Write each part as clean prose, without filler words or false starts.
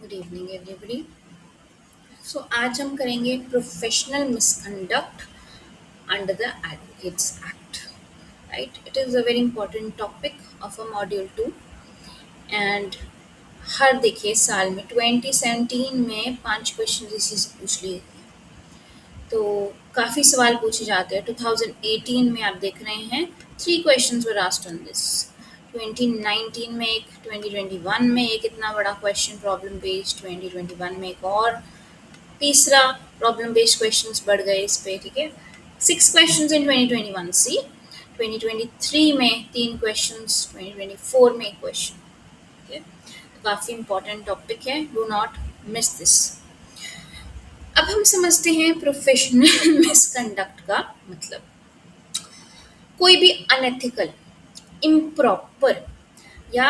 Good evening everybody. सो आज हम करेंगे professional misconduct under the advocates act. Right, it is a very important topic of a module 2। And हर देखिए साल में 2017 में 5 क्वेश्चन इसी से पूछ लिए थे, तो काफ़ी सवाल पूछे जाते हैं। 2018 में आप देख रहे हैं 3 questions were asked on this. 2019 में एक, 2021 में एक इतना बड़ा क्वेश्चन प्रॉब्लम बेस्ड, 2021 में एक और तीसरा प्रॉब्लम बेस्ड क्वेश्चंस बढ़ गए इस पे। ठीक है, 6 क्वेश्चंस इन 2021 सी, 2023 में 3 क्वेश्चंस, 2024 में एक क्वेश्चन। ठीक है, तो काफ़ी इंपॉर्टेंट टॉपिक है, डू नॉट मिस दिस। अब हम समझते हैं प्रोफेशनल मिसकंडक्ट का मतलब। कोई भी अनएथिकल, इम्प्रॉपर या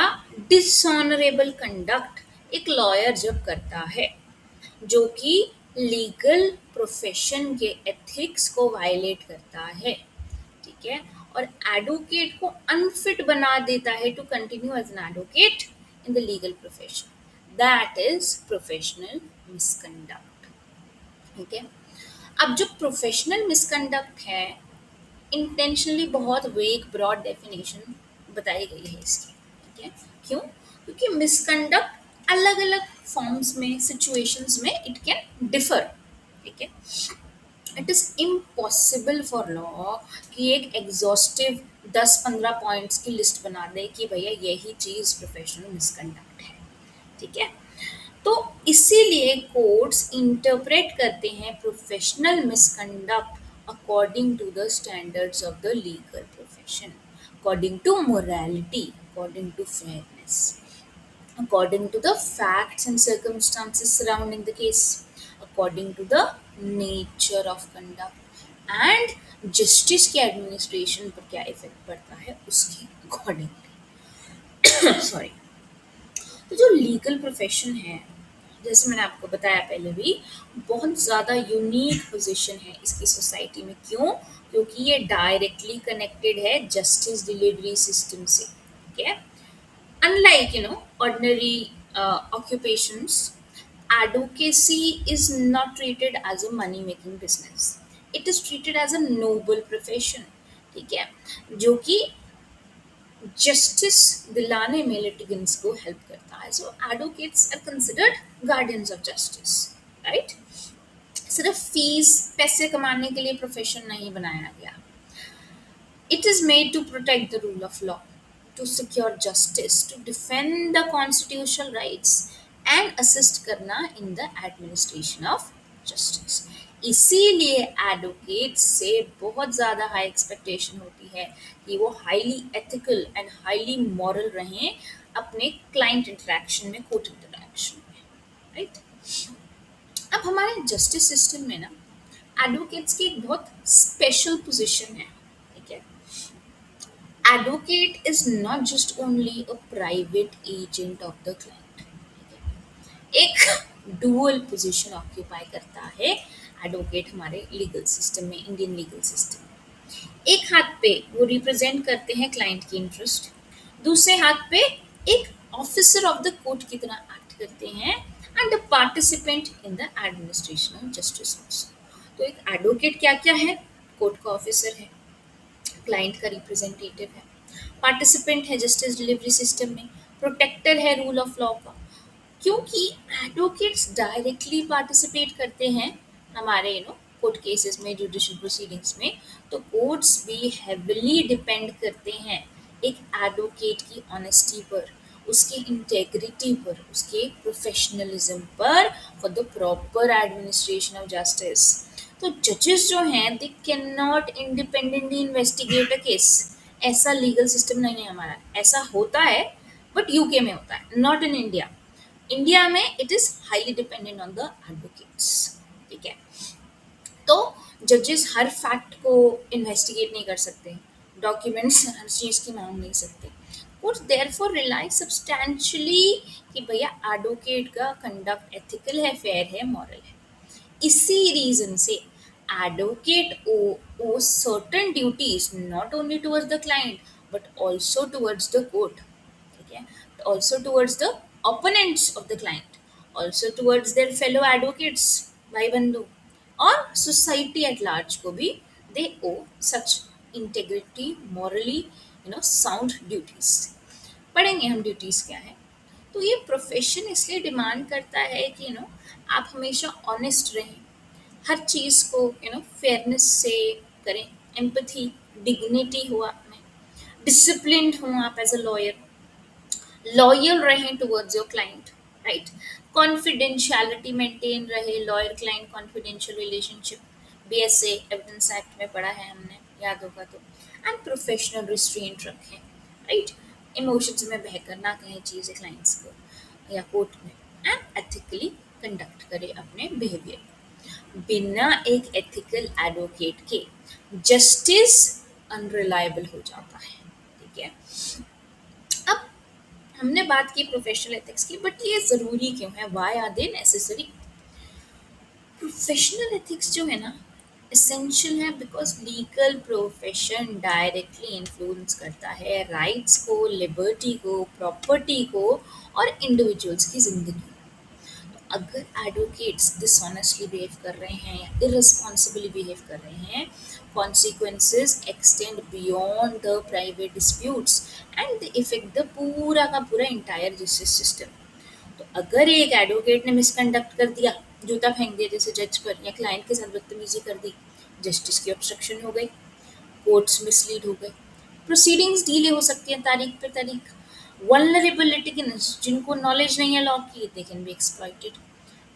डिसऑनरेबल कंडक्ट एक लॉयर जब करता है जो कि लीगल प्रोफेशन के एथिक्स को वायलेट करता है, ठीक है, और एडवोकेट को अनफिट बना देता है to continue as an advocate in the legal profession, that is professional misconduct. ठीक है, अब जो प्रोफेशनल मिसकंडक्ट है, इंटेंशनली बहुत वेग ब्रॉड डेफिनेशन बताई गई है इसकी। ठीक है, क्यों? क्योंकि मिसकंडक्ट अलग अलग फॉर्म्स में, सिचुएशंस में इट कैन डिफर। ठीक है, it is impossible for law कि एक एग्जॉस्टिव 10-15 पॉइंट्स की लिस्ट बना दे कि भैया यही चीज प्रोफेशनल मिसकंडक्ट है। ठीक है, तो इसीलिए कोर्ट्स इंटरप्रेट करते हैं professional misconduct according to the standards of the legal profession, according to morality, according to fairness, according to the facts and circumstances surrounding the case, according to the nature of conduct and justice के administration पर क्या effect पड़ता है उसके according. Sorry, तो जो legal profession है, जैसे मैंने आपको बताया पहले भी, बहुत ज़्यादा यूनिक पोजीशन है इसकी सोसाइटी में। क्यों? क्योंकि ये डायरेक्टली कनेक्टेड है जस्टिस डिलीवरी सिस्टम से। ठीक है, unlike ordinary occupations, advocacy is not treated as a money making business, it is treated as a noble profession। ठीक है, जो कि जस्टिस दिलाने में लिटिगेंट्स को हेल्प करता है। So advocates are considered guardians of justice. Right, सिर्फ फीस, पैसे कमाने के लिए प्रोफेशन नहीं बनाया गया। It is made to protect the rule of law, to secure justice, to defend the constitutional rights and assist करना in the administration of justice। इसीलिए एडवोकेट से बहुत ज़्यादा हाई एक्सपेक्टेशन होती है कि वो highly ethical and highly moral रहें अपने क्लाइंट इंटरेक्शन में, कोर्ट इंटरेक्शन में। राइट, अब हमारे जस्टिस सिस्टम में ना एडवोकेट्स की एक बहुत स्पेशल पोजीशन है। ठीक है, advocate is not just only a private agent of the client, एक डुअल पोजीशन ऑक्यूपाई करता है एडवोकेट हमारे लीगल सिस्टम में, इंडियन लीगल सिस्टम में। एक हाथ पे वो रिप्रेजेंट करते हैं क्लाइंट की इंटरेस्ट, दूसरे हाथ पे एक ऑफिसर ऑफ द कोर्ट की तरह एक्ट करते हैं and a participant in the administration of justice also. तो एक एडवोकेट क्या क्या है? कोर्ट का ऑफिसर है, क्लाइंट का रिप्रेजेंटेटिव है, पार्टिसिपेंट है जस्टिस डिलीवरी सिस्टम में, प्रोटेक्टर है रूल ऑफ लॉ का। क्योंकि एडवोकेट्स डायरेक्टली पार्टिसिपेट करते हैं हमारे कोर्ट केसेस में, जुडिशियल प्रोसीडिंग्स में, तो कोर्ट्स भी हेविली डिपेंड करते हैं एक एडवोकेट की ऑनेस्टी पर, उसकी इंटेग्रिटी पर, उसके प्रोफेशनलिज्म पर, for the proper administration of justice. तो जजेस जो हैं they can not independently investigate a case. ऐसा लीगल सिस्टम नहीं है हमारा। ऐसा होता है बट यूके में होता है, नॉट इन इंडिया। इंडिया में it is highly dependent on the advocates. ठीक है, तो जजेस हर फैक्ट को इन्वेस्टिगेट नहीं कर सकते, डॉक्यूमेंट्स हर चीज़ की मांग नहीं सकते। कोर्ट्स देयरफॉर रिलाई सब्सटैंशियली कि भैया एडवोकेट का कंडक्ट एथिकल है, फेयर है, मॉरल है। इसी रीजन से advocate owe certain duties not only towards the client but also towards the court. ठीक है, also towards the opponents of the client, also towards their fellow advocates, भाई बंधु, और सोसाइटी एट लार्ज को भी they owe such integrity, morally sound duties. पढ़ेंगे हम duties क्या है। तो ये प्रोफेशन इसलिए डिमांड करता है कि आप हमेशा ऑनेस्ट रहें, हर चीज़ को फेयरनेस से करें, एम्पथी, डिग्निटी हो आप में, डिसिप्लिन्ड हो आप एज अ लॉयर, लॉयल रहें towards your client, right, confidentiality maintain रहे, lawyer client confidential relationship, BSA evidence act में पढ़ा है हमने, याद होगा तो, एंड प्रोफेशनल रिस्ट्रेंट रखें, राइट, इमोशंस में बहकर ना कहें चीज़ें क्लाइंट्स को या कोर्ट में, एंड एथिकली कंडक्ट करें अपने बिहेवियर। बिना एक एथिकल एडवोकेट के जस्टिस अनरिलायबल हो जाता है, ठीक है। अब हमने बात की प्रोफेशनल एथिक्स की, बट ये ज़रूरी क्यों है, why are they necessary? Professional ethics जो है ना, एसेंशियल है because legal profession directly influence करता है राइट्स को, लिबर्टी को, प्रॉपर्टी को और इंडिविजुअल्स की ज़िंदगी। अगर एडवोकेट्स डिसऑनेस्टली बिहेव कर रहे हैं या इररिस्पॉन्सिबली बिहेव कर रहे हैं, consequences extend beyond the private disputes and they effect the पूरा का पूरा इंटायर जस्टिस सिस्टम। तो अगर एक एडवोकेट ने मिसकंडक्ट कर दिया, जूता फेंक दिया जैसे जज पर, या क्लाइंट के साथ बदतमीजी कर दी, जस्टिस की ऑब्स्ट्रक्शन हो गई, कोर्ट्स मिसलीड हो गए, प्रोसीडिंग्स डीले हो सकती है तारीख पे तारीख, वल्नरेबल लिटिगेंट्स जिनको नॉलेज नहीं है लॉ की, they can be exploited,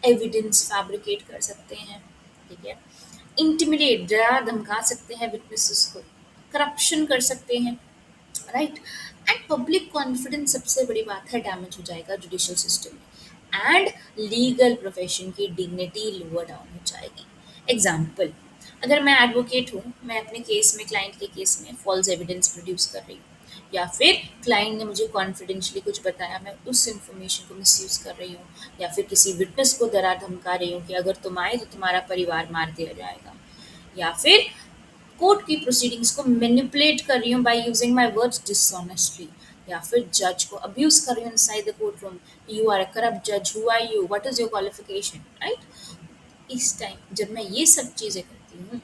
evidence fabricate कर सकते हैं, ठीक है, इंटिमिडेट, डरा धमका सकते हैं विटनेसेस को, करप्शन कर सकते हैं, राइट, एंड पब्लिक कॉन्फिडेंस सबसे बड़ी बात है, डैमेज हो जाएगा जुडिशियल सिस्टम में, एंड लीगल प्रोफेशन की डिग्निटी लोअर डाउन हो जाएगी। एग्जाम्पल, अगर मैं एडवोकेट हूँ, मैं अपने केस में, क्लाइंट के केस में फॉल्स एविडेंस प्रोड्यूस कर रही हूँ, या फिर क्लाइंट ने मुझे कॉन्फिडेंशली कुछ बताया, मैं उस इन्फॉर्मेशन को मिसयूज कर रही हूँ, या फिर किसी विटनेस को डरा धमका रही हूँ कि अगर तुम आए तो तुम्हारा परिवार मार दिया जाएगा, या फिर कोर्ट की प्रोसीडिंग्स को मैनिपुलेट कर रही हूँ by using my words dishonestly, या फिर जज को अब्यूज कर रही हूँ inside the court room, you are a corrupt जज, who are you, what is your qualification, right. इस टाइम जब मैं ये सब चीज़ें करती हूँ,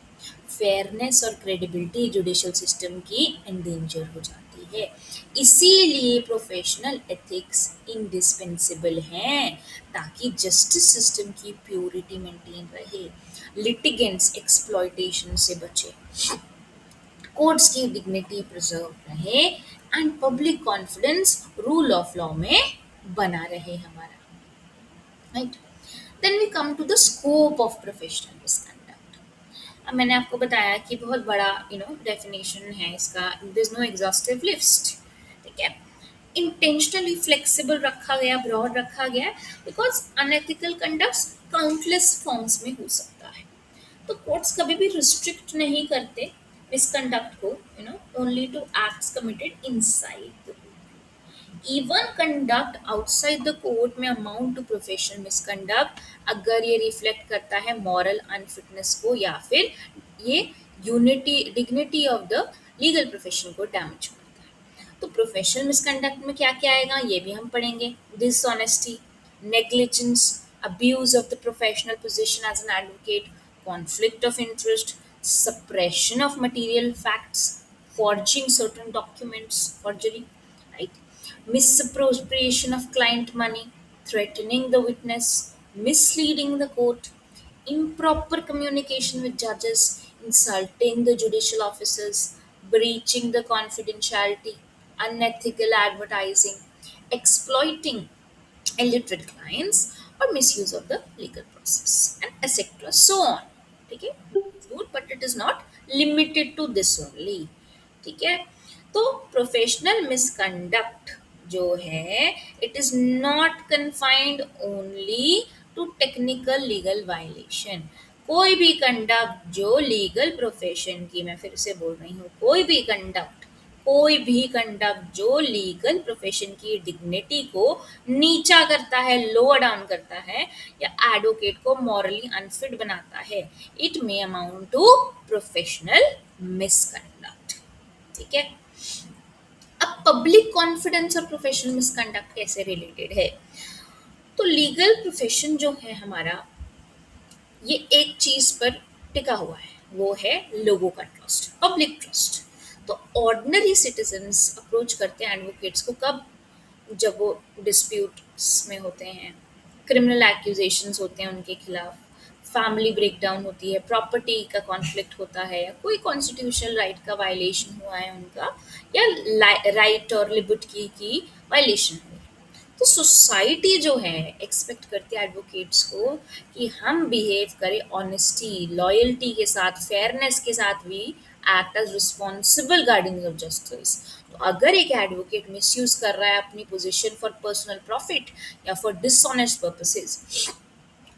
फेयरनेस और क्रेडिबिलिटी जुडिशियल सिस्टम की एंडेंजर हो जाती है। इसीलिए प्रोफेशनल एथिक्स इंडिस्पेंसिबल हैं, ताकि जस्टिस सिस्टम की प्योरिटी मेंटेन रहे, लिटिगेंट्स एक्सप्लॉयटेशन से बचे, कोर्ट्स की डिग्निटी प्रिजर्व रहे, and public confidence rule of law में बना रहे हमारा, right. Then we come to the scope of professional misconduct. अब मैंने आपको बताया कि बहुत बड़ा डेफिनेशन है इसका, there is no exhaustive list, ठीक है। इंटेंशनली फ्लेक्सिबल रखा गया, ब्रॉड रखा गया, because unethical conducts countless forms में हो सकता है। तो कोर्ट्स कभी भी रिस्ट्रिक्ट नहीं करते मिसकंडक्ट को, only to acts committed inside the, even conduct outside the court में अमाउंट टू प्रोफेशनल मिसकंडक्ट, अगर ये रिफ्लेक्ट करता है मॉरल अनफिटनेस को, या फिर ये unity dignity of the legal profession को डैमेज करता है। तो प्रोफेशनल मिसकंडक्ट में क्या क्या आएगा ये भी हम पढ़ेंगे, dishonesty, negligence, abuse of the professional position as an advocate, conflict of interest, suppression of material facts, forging certain documents, forgery, right? Misappropriation of client money, threatening the witness, misleading the court, improper communication with judges, insulting the judicial officers, breaching the confidentiality, unethical advertising, exploiting illiterate clients, or misuse of the legal process, and etc. So on. ठीक है, include, but it is not limited to this only. ठीक है, तो professional misconduct जो है, it is not confined only to technical legal violation. कोई भी conduct जो लीगल प्रोफेशन की, मैं फिर से बोल रही हूँ, कोई भी कंडक्ट जो लीगल प्रोफेशन की डिग्निटी को नीचा करता है, लोअर डाउन करता है, या एडवोकेट को मॉरली अनफिट बनाता है, it may amount to professional misconduct, ठीक है। अब पब्लिक कॉन्फिडेंस और प्रोफेशनल मिसकंडक्ट कैसे रिलेटेड है? तो लीगल प्रोफेशन जो है हमारा, ये एक चीज पर टिका हुआ है, वो है लोगों का ट्रस्ट, पब्लिक ट्रस्ट। तो ऑर्डिनरी सिटीजन्स अप्रोच करते हैं एडवोकेट्स को कब? जब वो डिस्प्यूट्स में होते हैं, क्रिमिनल एक्यूजेशंस होते हैं उनके खिलाफ, फैमिली ब्रेकडाउन होती है, प्रॉपर्टी का कॉन्फ्लिक्ट होता है, या कोई कॉन्स्टिट्यूशनल राइट का वायलेशन हुआ है उनका, या राइट और लिबर्टी की वायलेशन हुई। तो सोसाइटी जो है एक्सपेक्ट करती है एडवोकेट्स को कि हम बिहेव करें ऑनेस्टी, लॉयल्टी के साथ, फेयरनेस के साथ भी, act as responsible guardians of justice. तो अगर एक एडवोकेट मिसयूज कर रहा है अपनी पोजीशन फॉर पर्सनल प्रॉफिट या for dishonest purposes,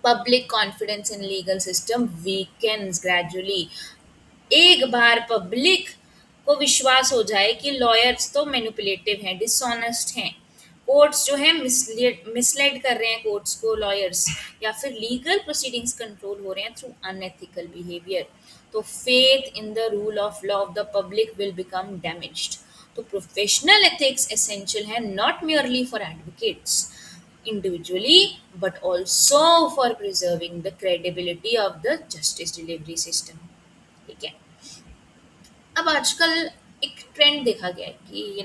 public confidence in legal system weakens gradually. एक बार पब्लिक को विश्वास हो जाए कि लॉयर्स तो मैनिपुलेटिव हैं, डिसऑनेस्ट हैं, कोर्ट्स जो है मिसलेड कर रहे हैं कोर्ट्स को लॉयर्स, या फिर लीगल प्रोसीडिंग्स कंट्रोल हो रहे हैं थ्रू अनएथिकल बिहेवियर, तो faith in the rule of law of the public will become damaged. तो प्रोफेशनल एथिक्स एसेंशियल है not merely for advocates individually but also for preserving the credibility of the justice delivery system। ठीक है। अब आजकल एक trend देखा गया है कि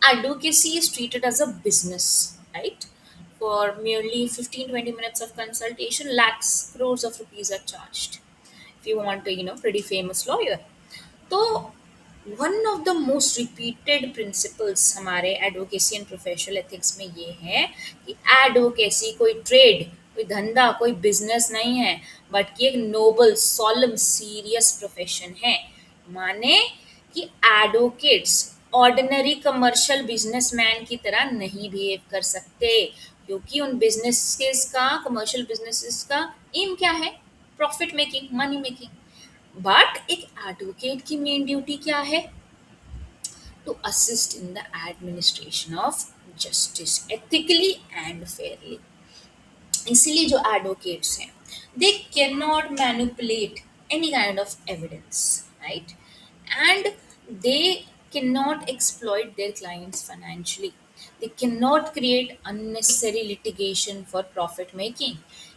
advocacy is treated as a business, right? For merely 15-20 minutes of consultation, lakhs crores of rupees are charged if you want a pretty famous lawyer। तो one of the most repeated principles हमारे advocacy and professional ethics में ये है कि advocacy कोई trade, कोई धंधा, कोई बिजनेस नहीं है, बट कि एक नोबल, सॉलम, सीरियस प्रोफेशन है। माने कि एडवोकेट्स ऑर्डिनरी कमर्शियल बिजनेसमैन की तरह नहीं बिहेव कर सकते, क्योंकि उन बिजनेसेस का, कमर्शियल बिजनेसेस का एम क्या है? Profit making, money making. But एक एडवोकेट की मेन ड्यूटी क्या है? To assist in the administration of justice ethically and fairly. इसीलिए जो एडवोकेट्स हैं, they can not manipulate any kind of evidence, right? And they can not exploit their clients financially, they can not create unnecessary litigation for profit making,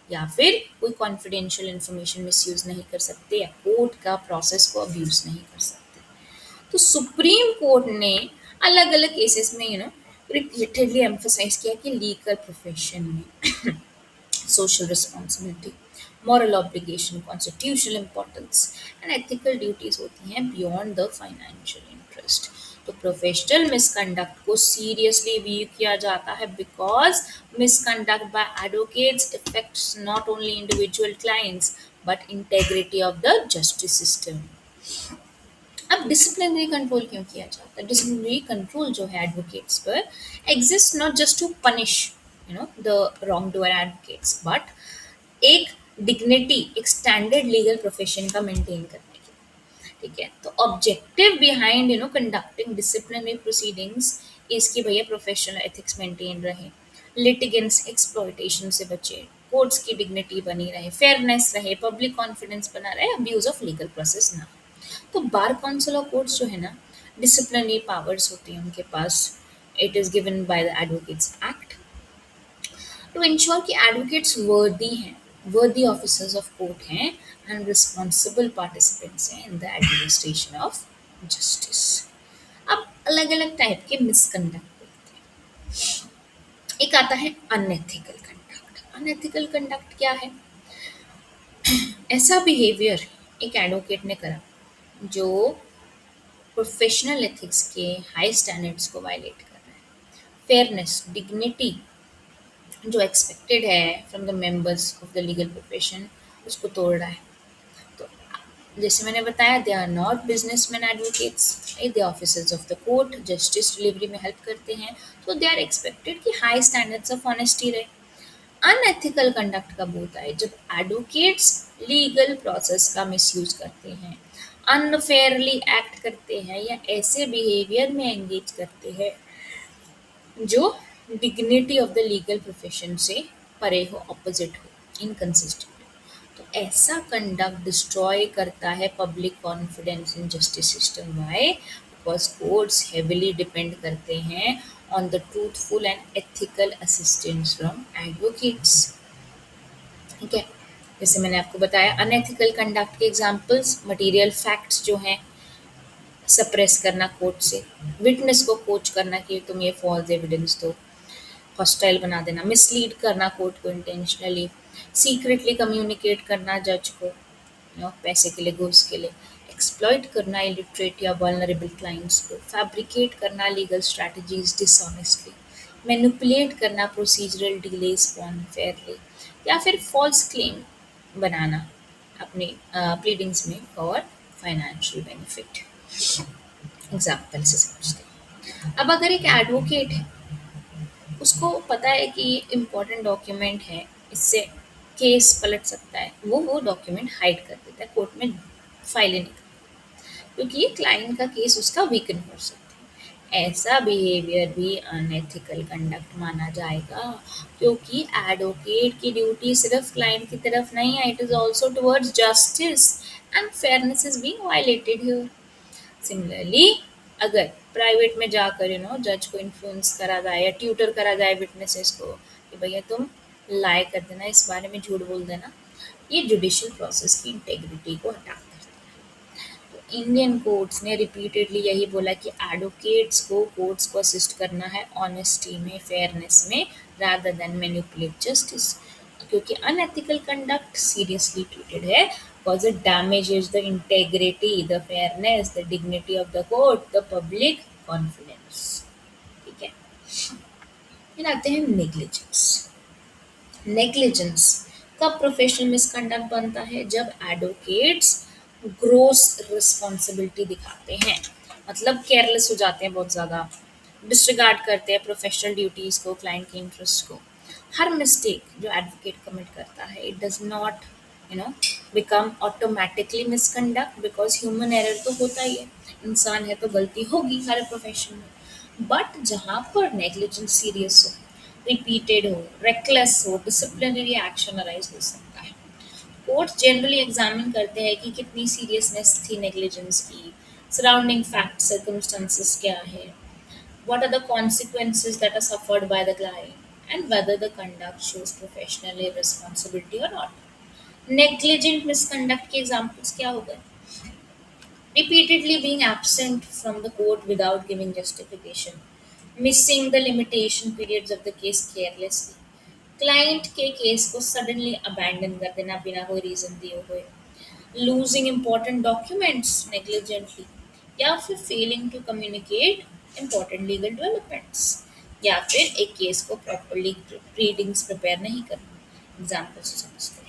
या फिर कोई confidential information misuse नहीं कर सकते, या कोर्ट का process को abuse नहीं कर सकते। तो सुप्रीम कोर्ट ने अलग अलग केसेस में रिपीटेडली एम्फोसाइज किया कि लीगल प्रोफेशन में social responsibility, moral obligation, constitutional importance and ethical duties होती हैं beyond the financial interest। तो प्रोफेशनल मिसकंडक्ट को सीरियसली व्यू किया जाता है because misconduct by advocates affects not only individual clients but integrity of the justice system. अब disciplinary control क्यों किया जाता है? डिसिप्लिनरी कंट्रोल जो है एडवोकेट्स पर exist not just to punish the wrong doer advocates, but एक डिग्निटी, एक स्टैंडर्ड लीगल प्रोफेशन का मेंटेन करने की। ठीक है। तो objective behind conducting disciplinary proceedings इसकी भैया प्रोफेशनल एथिक्स मेंटेन रहे, लिटिगेंट्स एक्सप्लॉयटेशन से बचे, कोर्ट्स की डिग्निटी बनी रहे, फेयरनेस रहे, पब्लिक कॉन्फिडेंस बना रहे, अब्यूज ऑफ लीगल प्रोसेस ना। तो बार काउंसिल ऑफ कोर्ट्स जो है ना, डिसिप्लिनरी पावर्स होती हैं उनके पास। It is given by the advocates act to ensure कि एडवोकेट्स वर्दी हैं, वर्दी ऑफिसर्स ऑफ कोर्ट हैं एंड रिस्पॉन्सिबल पार्टिसिपेंट्स हैं in the administration of justice. अब अलग अलग टाइप के मिसकंडक्ट होते हैं। एक आता है अनएथिकल कंडक्ट। अनएथिकल कंडक्ट क्या है? ऐसा बिहेवियर एक एडवोकेट ने करा जो प्रोफेशनल एथिक्स के हाई स्टैंडर्ड्स को वायलेट कर रहा है, फेयरनेस, डिग्निटी जो एक्सपेक्टेड है from the members of the legal profession, उसको तोड़ रहा है। तो जैसे मैंने बताया, they are not businessman advocates, they officers of the court, justice delivery में हेल्प करते हैं, तो दे आर एक्सपेक्टेड कि हाई स्टैंडर्ड्स ऑफ ऑनेस्टी रहे। अनएथिकल कंडक्ट कब होता है? जब एडवोकेट्स लीगल प्रोसेस का मिसयूज करते हैं, अनफेयरली एक्ट करते हैं, या ऐसे बिहेवियर में एंगेज करते हैं जो dignity of the legal profession से परे हो, ऑपोजिट हो, इनकंसिस्टेंट हो। तो ऐसा कंडक्ट डिस्ट्रॉय करता है public confidence in justice system. Why? Because courts heavily depend करते हैं on the truthful and ethical assistance from advocates. ठीक है, जैसे मैंने आपको बताया अनएथिकल कंडक्ट के एग्जांपल्स मटेरियल फैक्ट्स जो हैं सप्रेस करना कोर्ट से, विटनेस को कोच करना कि तुम ये फॉल्स एविडेंस दो, हॉस्टाइल बना देना, मिसलीड करना कोर्ट को इंटेंशनली, सीक्रेटली कम्युनिकेट करना जज को पैसे के लिए घूस के लिए, एक्सप्लॉइट करना इलिटरेट या वल्नरेबल क्लाइंट्स को, फैब्रिकेट करना लीगल स्ट्रैटेजीज डिसऑनेस्टली, मैनिपुलेट करना प्रोसीजरल डिलेस अनफेयरली, या फिर फॉल्स क्लेम बनाना अपनी प्लीडिंग्स में फॉर फाइनेंशियल बेनिफिट। एग्जाम्पल से समझते हैं। अब अगर एक एडवोकेट है, उसको पता है कि ये इम्पोर्टेंट डॉक्यूमेंट है, इससे केस पलट सकता है, वो डॉक्यूमेंट हाइड कर देता है, कोर्ट में फाइल ही नहीं करता, क्योंकि ये क्लाइंट का केस उसका वीकन हो सकता है। ऐसा बिहेवियर भी अनएथिकल कंडक्ट माना जाएगा, क्योंकि एडवोकेट की ड्यूटी सिर्फ क्लाइंट की तरफ नहीं है, it is also towards justice and fairness is being violated here. Similarly अगर प्राइवेट में जाकर जज को इन्फ्लुएंस करा जाए या ट्यूटर करा जाए विटनेसेस को कि भैया तुम लाई कर देना, इस बारे में झूठ बोल देना, ये जुडिशियल प्रोसेस की इंटेग्रिटी को हटा करता है। तो इंडियन कोर्ट्स ने रिपीटेडली यही बोला कि एडवोकेट्स को कोर्ट्स को असिस्ट करना है ऑनेस्टी में, फेयरनेस में, रादर देन मैनिपुलेट जस्टिस, क्योंकि अनएथिकल कंडक्ट सीरियसली ट्रीटेड है because it damages the integrity, the fairness, the dignity of the court, the public confidence। ठीक है, फिर आते हैं नेग्लिजेंस। नेग्लिजेंस कब प्रोफेशनल मिसकंडक्ट बनता है? जब एडवोकेट्स ग्रोस रिस्पॉन्सिबिलिटी दिखाते हैं, मतलब केयरलेस हो जाते हैं बहुत ज़्यादा, डिसरिगार्ड करते हैं प्रोफेशनल ड्यूटीज़ को, क्लाइंट के इंटरेस्ट को। हर मिस्टेक जो एडवोकेट कमिट करता है it does not become automatically misconduct, because human error तो होता ही है, इंसान है तो गलती होगी हर प्रोफेशन में। बट जहाँ पर नेग्लिजेंस सीरियस हो, रिपीटेड हो, रेकलेस हो, डिसिप्लिनरी एक्शन अराइज हो सकता है। कोर्ट्स जनरली एग्जामिन करते हैं कि कितनी सीरियसनेस थी नेग्लिजेंस की, सराउंडिंग फैक्ट सर्कमस्टेंसेस क्या है, what are the consequences that are suffered by the client, and whether the conduct shows professional irresponsibility or not। Negligent misconduct के एग्जाम्पल्स क्या हो गए? Repeatedly being absent from the court without giving justification, missing the limitation periods of the case carelessly, client के case को suddenly abandon कर देना बिना कोई रीजन दिए हुए, लूजिंग इम्पोर्टेंट डॉक्यूमेंट्स नेग्लिजेंटली, या फिर failing to communicate important legal developments, या फिर एक केस को प्रॉपरली रीडिंग्स प्रिपेयर नहीं करना। एग्जाम्पल से समझते हैं।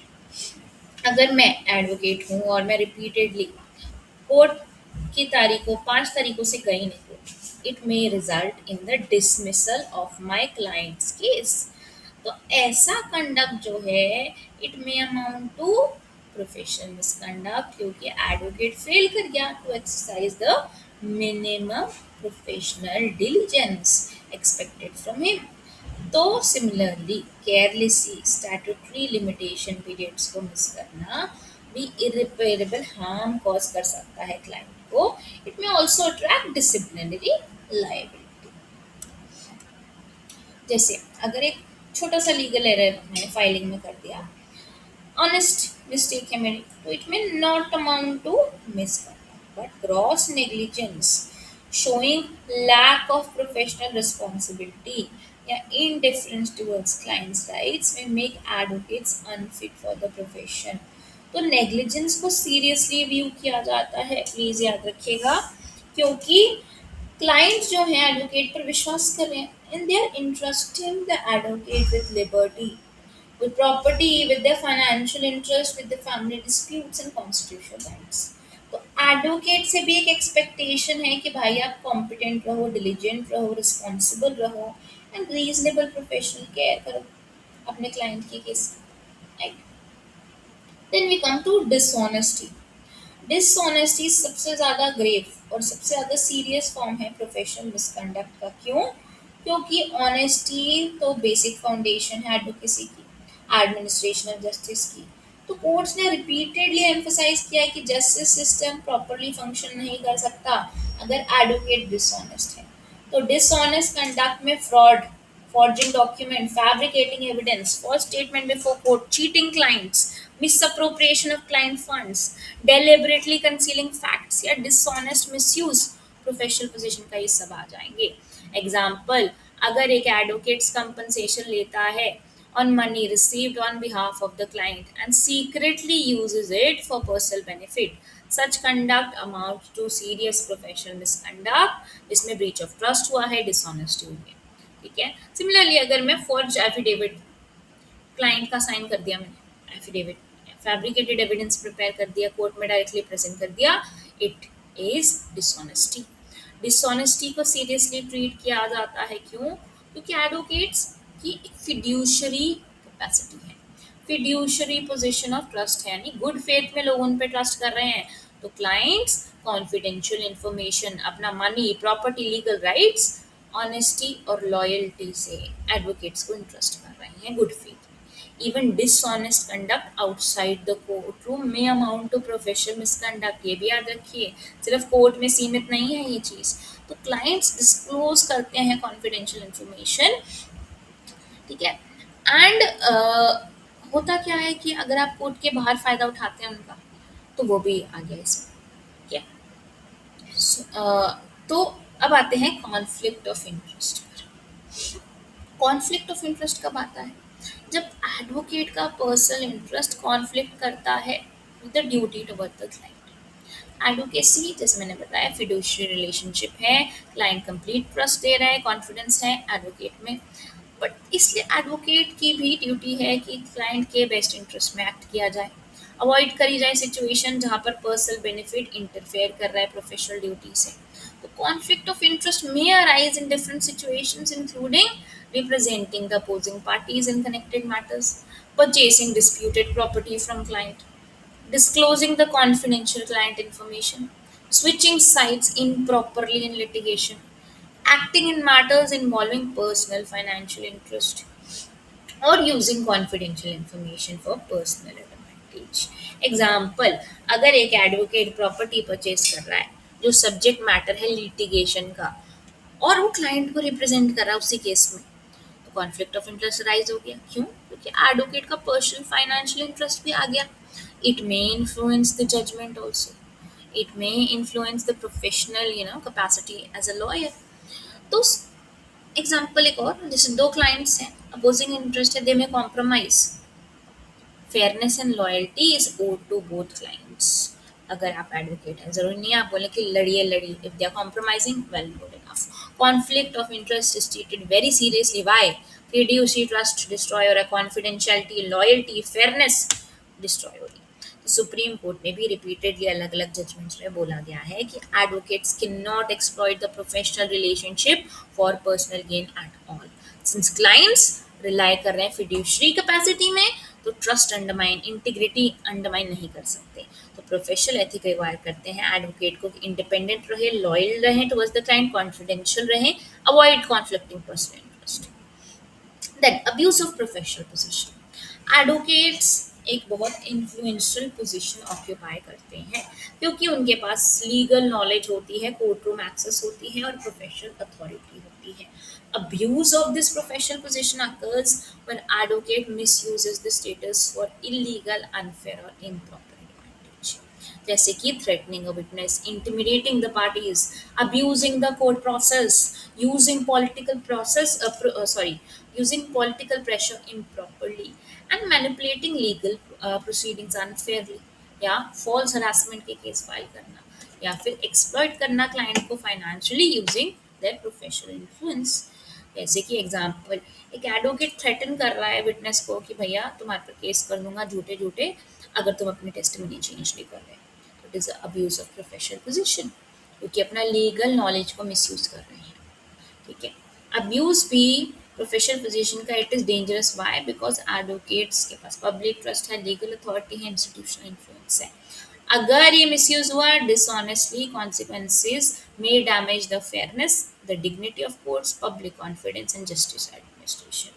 अगर मैं एडवोकेट हूँ और मैं रिपीटेडली कोर्ट की तारीखों 5 तारीखों से गई नहीं court, it may result in the dismissal of my clients case. तो ऐसा कंडक्ट जो है it may amount to professional misconduct, क्योंकि एडवोकेट फेल कर गया to exercise the minimum professional diligence expected from him. तो similarly carelessly statutory limitation periods को miss करना भी इरिपेरेबल हार्म कॉज कर सकता है क्लाइंट को। इट में ऑल्सो अट्रैक्ट डिसिप्लिनरी लायबिलिटी। जैसे अगर एक छोटा सा लीगल एरर मैंने फाइलिंग में कर दिया, ऑनेस्ट मिस्टेक है मेरी, तो इट में नॉट अमाउंट टू मिस करना, but gross negligence showing lack of professional responsibility या indifference towards clients' rights may make advocates unfit for the profession। तो नेग्लिजेंस को सीरियसली व्यू किया जाता है, प्लीज याद रखिएगा, क्योंकि क्लाइंट्स जो हैं एडवोकेट पर विश्वास कर रहे हैं and they are entrusting the advocate with liberty, with property, with their financial interest, with their family disputes and constitutional rights। तो एडवोकेट से भी एक एक्सपेक्टेशन है कि भाई आप कॉम्पिटेंट रहो, डिलीजेंट रहो, रिस्पॉन्सिबल रहो एंड रीजनेबल प्रोफेशनल केयर करो अपने क्लाइंट की case, right. Then we come to dishonesty. Dishonesty सबसे ज़्यादा ग्रेव और सबसे ज़्यादा सीरियस फॉर्म है प्रोफेशनल मिसकंडक्ट का। क्यों? क्योंकि ऑनेस्टी तो बेसिक फाउंडेशन है एडवोकेसी की, एडमिनिस्ट्रेशन ऑफ जस्टिस की। तो कोर्ट्स ने रिपीटेडली एम्फसाइज किया है कि जस्टिस सिस्टम प्रॉपरली फंक्शन नहीं कर सकता अगर एडवोकेट डिसऑनेस्ट है। तो डिसऑनेस्ट कंडक्ट में fraud, forging document, fabricating evidence, false statement before court, cheating clients, misappropriation of client funds, deliberately concealing facts या dishonest misuse प्रोफेशनल पोजीशन का ये सब आ जाएंगे. एग्जाम्पल, अगर एक एडवोकेट्स कंपनसेशन लेता है on money received on behalf of the client and secretly uses it for personal benefit. Such conduct amounts to serious professional misconduct. इसमें breach of trust हुआ है, dishonesty हुई है. ठीक है. सिमिलरली अगर मैं फॉर्ज एफिडेविट, क्लाइंट का साइन कर दिया मैंने एफिडेविट, फैब्रिकेटेड एविडेंस प्रिपेयर कर दिया, कोर्ट में डायरेक्टली प्रेजेंट कर दिया, इट इज डिसऑनेस्टी. डिसऑनेस्टी को सीरियसली ट्रीट किया जाता है. क्यों? क्योंकि एडवोकेट्स की एक फिड्यूशरी कैपेसिटी है, फिड्यूशरी पोजीशन ऑफ ट्रस्ट है, यानी गुड फेथ में लोग उन पे ट्रस्ट कर रहे हैं. तो क्लाइंट्स कॉन्फिडेंशियल इंफॉर्मेशन, अपना money, property, legal rights, honesty और लॉयल्टी से एडवोकेट्स को इंटरेस्ट कर रहे हैं गुड फेथ में. Even dishonest conduct outside the court room में अमाउंट टू प्रोफेशनल मिसकंडक्ट. ये भी याद रखिए, सिर्फ कोर्ट में सीमित नहीं है ये चीज़. तो क्लाइंट्स डिस्क्लोज करते हैं कॉन्फिडेंशियल इंफॉर्मेशन. ठीक है. एंड होता क्या है कि अगर आप कोर्ट के बाहर फ़ायदा उठाते हैं उनका, तो वो भी आ गया इसमें. ठीक है. तो अब आते हैं कॉन्फ्लिक्ट ऑफ इंटरेस्ट पर. कॉन्फ्लिक्ट ऑफ इंटरेस्ट कब आता है? जब एडवोकेट का पर्सनल इंटरेस्ट कॉन्फ्लिक्ट करता है with the duty toward the client. Advocacy जैसे मैंने बताया फिड्यूशियरी रिलेशनशिप है, क्लाइंट कंप्लीट ट्रस्ट दे रहा है, कॉन्फिडेंस है एडवोकेट में, बट इसलिए एडवोकेट की भी ड्यूटी है कि क्लाइंट के बेस्ट इंटरेस्ट में एक्ट किया जाए, अवॉइड करी जाए सिचुएशन जहाँ पर पर्सनल बेनिफिट इंटरफेयर कर रहा है प्रोफेशनल ड्यूटी से. तो conflict of interest may arise in different situations including representing the opposing parties in connected matters, purchasing disputed property from client, disclosing the confidential client information, switching sides improperly in litigation, acting in matters involving personal financial interest, or using confidential information for personal advantage. Example, अगर एक advocate property purchase कर रहा है जो subject matter है litigation का, और वो क्लाइंट को रिप्रेजेंट कर रहा है उसी केस में, तो कॉन्फ्लिक्ट ऑफ इंटरेस्ट राइज हो गया. क्यों? क्योंकि एडवोकेट का पर्सनल फाइनेंशियल इंटरेस्ट भी आ गया. It may influence the judgment also, it may influence the professional capacity as a lawyer. तो एग्जाम्पल एक और, जैसे दो क्लाइंट्स हैं, अपोजिंग इंटरेस्ट है, they may compromise. Fairness and loyalty is owed to both clients. अगर आप एडवोकेट हैं, जरूरी नहीं है आप बोले कि लड़िए, if they are compromising, well good enough. Conflict of interest is treated very seriously. Why? Fiduciary trust destroy हो रहा है, कॉन्फिडेंशियलिटी, लॉयल्टी, फेयरनेस डिस्ट्रॉय हो रही है. सुप्रीम कोर्ट में भी रिपीटेडली अलग अलग जजमेंट्स में बोला गया है कि advocates can not exploit the professional relationship for personal gain at all. Since clients rely कर रहे हैं फिड्यूशरी कैपेसिटी में, तो ट्रस्ट अंडरमाइन, इंटीग्रिटी अंडरमाइन नहीं कर सकते. तो प्रोफेशनल एथिक रिक्वायर करते हैं एडवोकेट को इंडिपेंडेंट रहे, लॉयल रहे टुवर्ड्स द क्लाइंट, कॉन्फिडेंशियल रहे, avoid conflicting personal interest. Then abuse of professional position. Advocates एक बहुत इन्फ्लुएंशियल पोजीशन ऑक्यूपाई करते हैं क्योंकि उनके पास लीगल नॉलेज होती है, कोर्ट रूम एक्सेस होती है और प्रोफेशनल अथॉरिटी होती है. Abuse of this professional position occurs when advocate misuses the status for illegal, unfair or improper advantage. जैसे कि threatening a witness, intimidating the parties, abusing the court process, using political process using political pressure improperly, and manipulating legal proceedings unfairly, या false harassment के case file करना, या फिर exploit करना client को financially using their professional influence. जैसे कि example, एक एडवोकेट थ्रेटन कर रहा है विटनेस को कि भैया तुम्हारे पर केस कर दूंगा झूठे झूठे अगर तुम अपनी टेस्टिमनी चेंज नहीं कर रहे. तो it is abuse of professional position क्योंकि अपना लीगल नॉलेज को मिसयूज कर रहे हैं. ठीक है. अब्यूज भी प्रोफेशनल पोजीशन का it is dangerous. Why? Because advocates के पास पब्लिक ट्रस्ट है, लीगल अथॉरिटी है, इंस्टीट्यूशनल इन्फ्लुएंस है. अगर ये मिसयूज हुआ dishonestly, consequences may damage the fairness, the dignity of courts, public confidence and justice administration.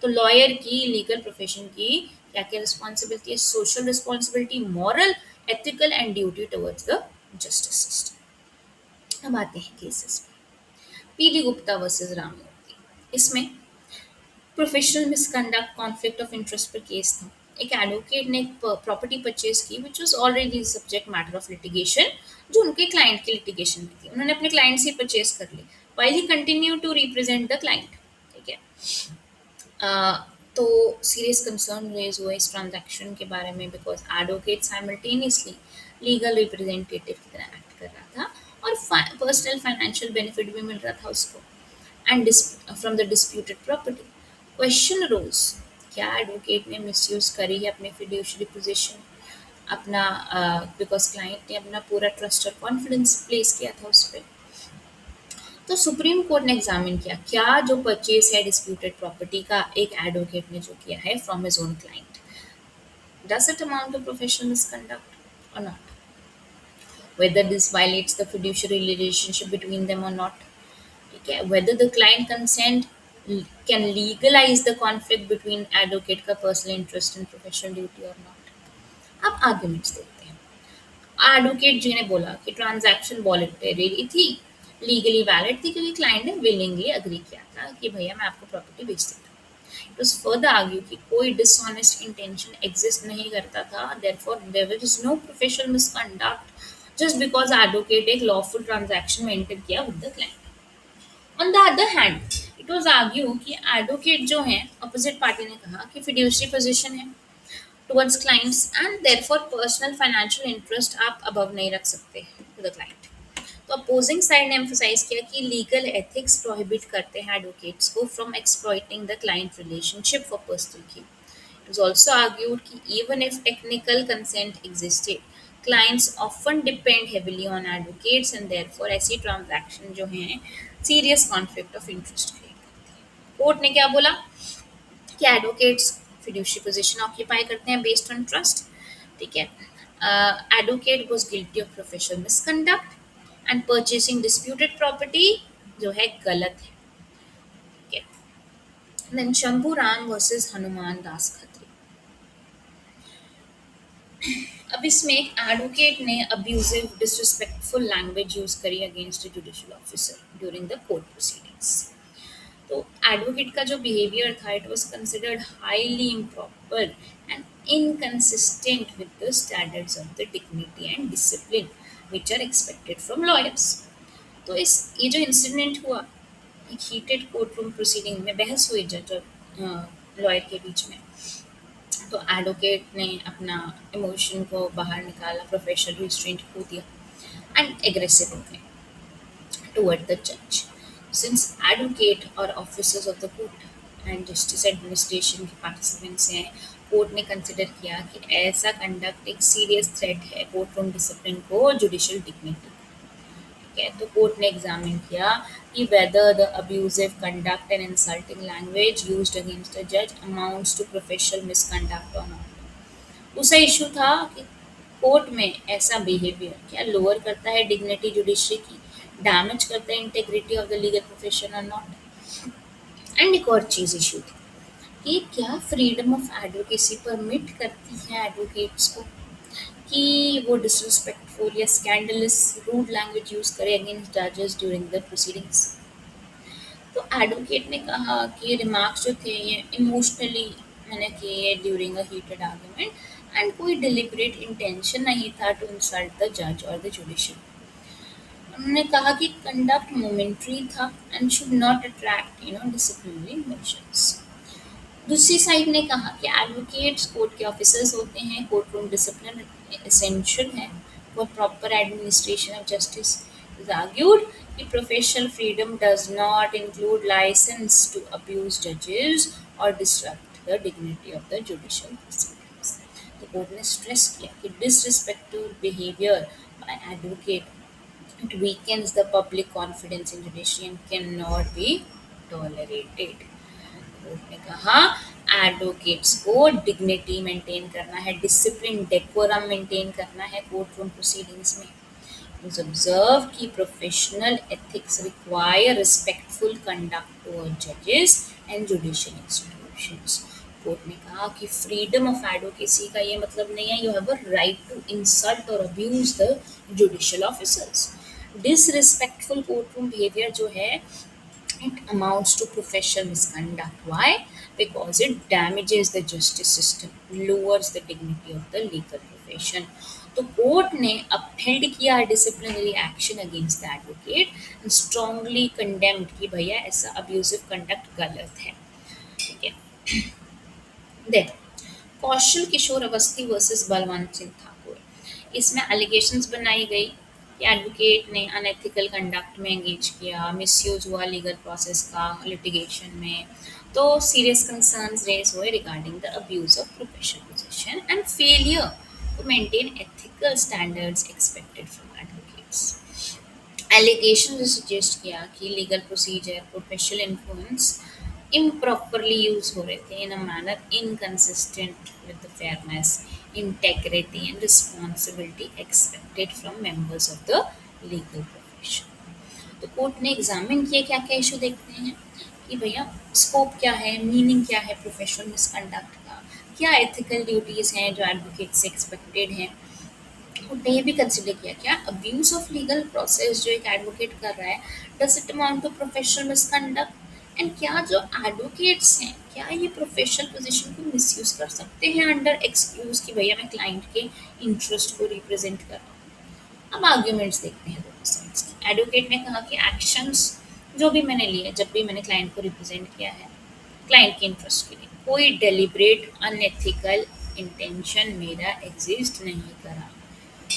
तो लॉयर की, लीगल प्रोफेशन की क्या क्या रिस्पॉन्सिबिलिटी है? Social responsibility, moral, ethical and duty towards the justice system. अब आते हैं केसेस में. P D Gupta versus Ramamurthy. इसमें professional misconduct conflict of interest पर केस था। एक एडवोकेट ने एक प्रॉपर्टी परचेज की which was already subject matter of litigation, जो उनके क्लाइंट की लिटिगेशन में थी। उन्होंने अपने क्लाइंट से परचेज कर ली while he continue to represent the client. ठीक है। uh, तो सीरियस कंसर्न रेज हुए इस ट्रांजैक्शन के बारे में, because advocate simultaneously legal representative की तरह एक्ट कर रहा था और पर्सनल फाइनेंशियल बेनिफिट भी मिल रहा था उसको and from the disputed property. Question rose, क्या एडवोकेट ने मिसयूज करी है अपनी फिड्यूशरी पोजीशन, अपना बिकॉज क्लाइंट ने अपना पूरा ट्रस्ट और कॉन्फिडेंस प्लेस किया था उस पर। तो सुप्रीम कोर्ट ने एग्जामिन किया क्या जो परचेज है डिस्प्यूटेड प्रॉपर्टी का एक एडवोकेट ने जो किया है from his own client, does it amount to professional misconduct और not, whether this violates the fiduciary relationship between them or not. ठीक है, whether the client consent can legalize the conflict between advocate का personal interest and professional duty or not. अब arguments देखते हैं। Advocate जी ने बोला कि ट्रांजैक्शन वॉलंटरी थी, लीगली वैलिड थी, क्योंकि क्लाइंट ने विलिंगली अग्री किया था कि भैया मैं आपको प्रॉपर्टी बेच देता हूँ। इट वाज फर्दर आर्ग्यू कि कोई डिसऑनेस्ट इंटेंशन एग्जिस्ट नहीं करता था, therefore there is no professional misconduct just because advocate एक लॉफुल ट्रांजैक्शन में एंटर किया with the client. On the other hand it was argue कि एडवोकेट जो हैं अपोजिट पार्टी ने कहा कि फिड्यूशरी पोजीशन है towards clients and therefore personal financial interest आप above नहीं रख सकते to the client। तो अपोजिंग साइड ने एम्फोसाइज किया कि लीगल एथिक्स प्रोहिबिट करते हैं एडवोकेट्स को from exploiting the client relationship for personal gain. It was also argued कि even if technical consent existed, clients often depend heavily on advocates and therefore ऐसी transaction जो हैं serious conflict of interest create करती है। Court ने क्या बोला कि एडवोकेट्स फिड्यूशरी पोजीशन ऑक्यूपाई करते हैं बेस्ड ऑन ट्रस्ट। ठीक है, advocate was guilty of professional misconduct and purchasing disputed property जो है गलत है। ठीक है, देन शंभू राम वर्सेस हनुमान दास खत्री। अब इसमें एक एडवोकेट ने अब्यूजिव डिसरिस्पेक्टफुल लैंग्वेज यूज करी against a judicial officer during the court proceedings. तो एडवोकेट का जो बिहेवियर था it was considered highly improper and inconsistent with the standards of the dignity and discipline which are expected from lawyers. तो इस ये जो incident हुआ, एक हीटेड कोर्ट रूम प्रोसीडिंग में बहस हुई जज और लॉयर के बीच में, तो एडवोकेट ने अपना इमोशन को बाहर निकाला, प्रोफेशनल रिस्ट्रेंट खो दिया एंड एग्रेसिव हो गए toward the judge. Since advocate or officers of the court and justice administration के participants हैं, कोर्ट ने कंसिडर किया कि ऐसा कंडक्ट एक सीरियस थ्रेट है कोर्ट रूम डिसिप्लिन को और जुडिशियल डिग्निटी। ठीक है, तो कोर्ट ने एग्जामिन किया कि whether the abusive conduct and insulting language used against a जज अमाउंट्स टू प्रोफेशनल मिसकंडक्ट और नॉट। दूसरा इशू था कि कोर्ट में ऐसा बिहेवियर क्या लोअर करता है डिग्निटी जुडिशरी की, डैमेज करता है integrity of the legal profession और नॉट। एंड एक और चीज़ इशू थी कि क्या फ्रीडम ऑफ एडवोकेसी परमिट करती है एडवोकेट्स को कि वो डिसरिस्पेक्टफुल या स्कैंडलस रूड लैंग्वेज यूज़ करे अगेंस्ट जजेस ड्यूरिंग द प्रोसीडिंग्स। तो एडवोकेट ने कहा कि रिमार्क्स जो थे ये इमोशनली मैंने किए during a heated argument and कोई डिलिबरेट इंटेंशन नहीं था टू इंसल्ट द जज और द जुडिशियल। उन्होंने कहा कि कंडक्ट मोमेंट्री था and should not attract disciplinary mentions. दूसरी साइड ने कहा कि एडवोकेट्स कोर्ट के ऑफिसर्स होते हैं, कोर्ट रूम डिसिप्लिन एसेंशियल है for proper administration of justice. Is argued कि professional freedom does not include licence to abuse जजेस और disturb the dignity of the judicial proceedings. तो कोर्ट ने स्ट्रेस किया कि disrespectful behaviour by advocate it weakens the public confidence in judiciary and cannot be tolerated। Court ने कहा advocates को dignity maintain करना है, डिसिप्लिन डेकोरम मेंटेन करना है कोर्ट रूम प्रोसीडिंग्स में। It was observed कि professional ethics require respectful conduct toward judges and judicial institutions। Court ने कहा कि फ्रीडम ऑफ एडवोकेसी का ये मतलब नहीं है you have a right to insult और abuse the judicial officers. Disrespectful court room behaviour जो है, it amounts to professional misconduct. Why? Because it damages the justice system, lowers the dignity of the legal profession. तो court ने upheld किया disciplinary action against the advocate and strongly condemned कि भैया ऐसा abusive conduct गलत है। ठीक है। देन कौशल किशोर अवस्थी वर्सेस बलवंत सिंह ठाकुर, इसमें एलिगेशंस बनाई गई कि एडवोकेट ने अनएथिकल कंडक्ट में एंगेज किया, मिसयूज हुआ लीगल प्रोसेस का लिटिगेशन में। तो सीरियस कंसर्न्स रेज हुए regarding the abuse of professional position and failure to maintain ethical standards expected from advocates. Allegation ने सजेस्ट किया कि legal procedure professional influence improperly use हो रहे थे in a manner inconsistent with the fairness, integrity and responsibility expected from members of the legal profession. तो court ने examine किया क्या क्या इशू देखते हैं कि भैया स्कोप क्या है, मीनिंग क्या है प्रोफेशनल मिसकंडक्ट का, क्या एथिकल ड्यूटीज़ हैं जो एडवोकेट से एक्सपेक्टेड हैं। उनने ये भी कंसिडर किया क्या अब्यूज ऑफ लीगल प्रोसेस जो एक एडवोकेट कर रहा है, does it amount to professional misconduct, and क्या जो एडवोकेट्स हैं क्या ये प्रोफेशनल पोजीशन को मिसयूज कर सकते हैं अंडर एक्सक्यूज कि भैया मैं क्लाइंट के इंटरेस्ट को रिप्रेजेंट कर रहा हूँ। अब आर्ग्यूमेंट्स देखते हैं दोनों साइड्स की। एडवोकेट ने कहा कि एक्शंस जो भी मैंने लिए जब भी मैंने क्लाइंट को रिप्रेजेंट किया है क्लाइंट के इंटरेस्ट के लिए, कोई डेलिब्रेट अनएथिकल इंटेंशन मेरा एग्जिस्ट नहीं करा।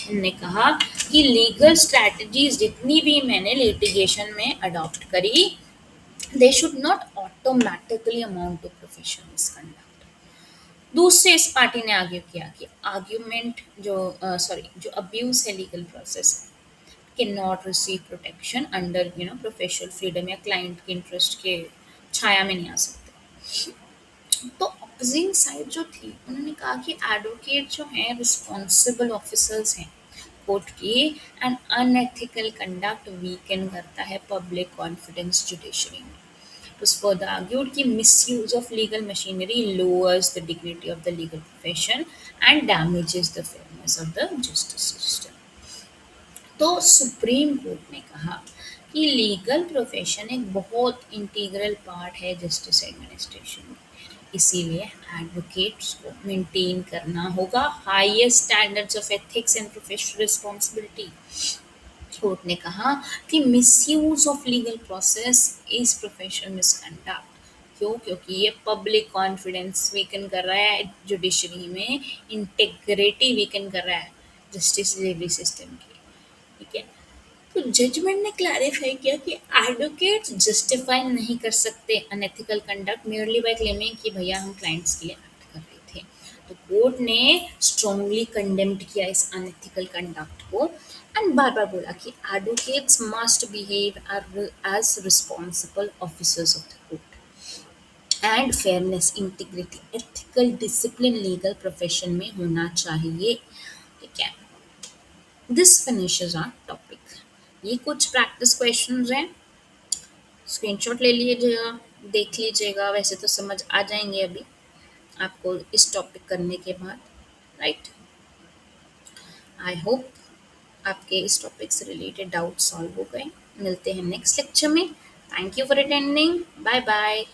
उन्होंने कहा कि लीगल स्ट्रैटेजीज जितनी भी मैंने लिटिगेशन में अडॉप्ट करी, they should not automatically amount to professional misconduct. दूसरे इस पार्टी ने आर्ग्यू किया कि आर्ग्यूमेंट जो जो अब्यूज है legal process can not receive protection under professional freedom या क्लाइंट के इंटरेस्ट के छाया में नहीं आ सकते। तो अपोजिंग साइड जो थी उन्होंने कहा कि एडवोकेट जो हैं रिस्पॉन्सिबल ऑफिसर्स हैं कोर्ट की, एंड अनएथिकल कंडक्ट वीकन करता है पब्लिक कॉन्फिडेंस जुडिशरी में। It was further argued कि misuse of legal machinery lowers the dignity of the legal profession and damages the fairness of the justice system. तो supreme court ने कहा कि legal profession एक बहुत इंटीग्रल पार्ट है justice administration में, इसीलिए एडवोकेट्स को मेंटेन करना होगा highest standards of ethics and professional responsibility. Court ने कहा कि misuse of legal process is professional misconduct. क्यों? क्योंकि ये पब्लिक कॉन्फिडेंस वीकन कर रहा है जुडिशरी में, इंटेग्रिटी वीकन कर रहा है जस्टिस डिलीवरी सिस्टम की। ठीक है। तो जजमेंट ने क्लैरिफाई किया कि एडवोकेट्स जस्टिफाई नहीं कर सकते unethical conduct merely by claiming कि भैया हम क्लाइंट्स के लिए एक्ट कर रहे थे। तो कोर्ट ने स्ट्रांगली कंडेम्ड किया इस अनएथिकल कंडक्ट को एंड बार बार बोला कि advocates must behave as responsible officers of the court and fairness, integrity, ethical discipline legal profession में होना चाहिए। ठीक है। This finishes our topic. ये कुछ प्रैक्टिस क्वेश्चंस हैं, स्क्रीनशॉट ले लीजिएगा, देख लीजिएगा, वैसे तो समझ आ जाएंगे अभी आपको इस टॉपिक करने के बाद, राइट। आई होप आपके इस टॉपिक से रिलेटेड डाउट सॉल्व हो गए। मिलते हैं नेक्स्ट लेक्चर में। Thank you for attending. Bye bye.